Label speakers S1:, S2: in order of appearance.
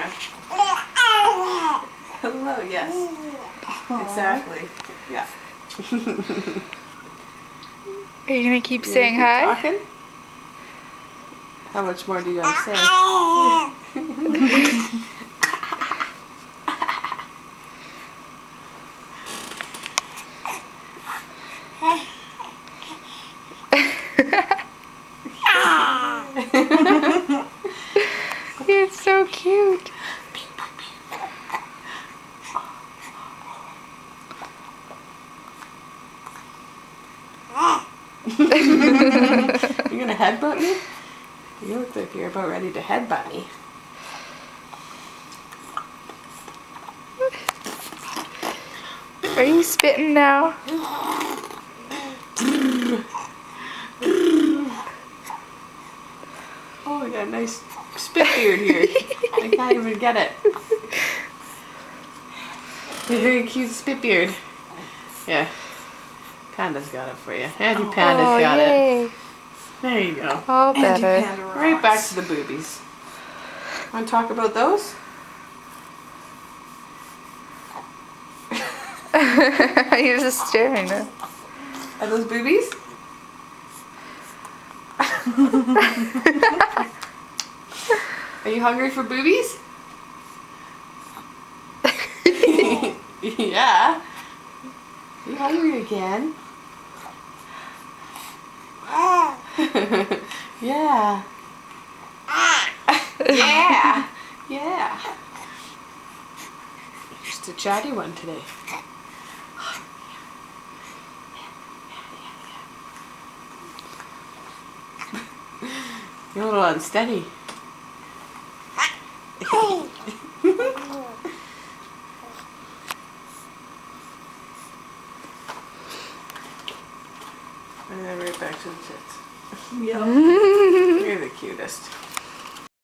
S1: camera. Hello, yes. Exactly. Yeah.
S2: Are you gonna keep saying hi?
S1: Talking? How much more do you gotta say?
S2: You're so cute.
S1: You're gonna headbutt me? You look like you're about ready to headbutt me.
S2: Are you spitting now?
S1: Oh, we got a nice spit beard here. I can't even get it. You're very cute spit beard. Yeah. Panda's got it for you. Auntie Panda's got
S2: yay.
S1: it. There you go.
S2: All
S1: Auntie
S2: better.
S1: Panda rocks. Right back to the boobies. Want to talk about those?
S2: You're just staring at.
S1: Are those boobies? Are you hungry for boobies? Yeah. Are you hungry again? Yeah. Yeah. Yeah. Just a chatty one today. You're a little unsteady. And then right back to the tits. Yep. You're the cutest.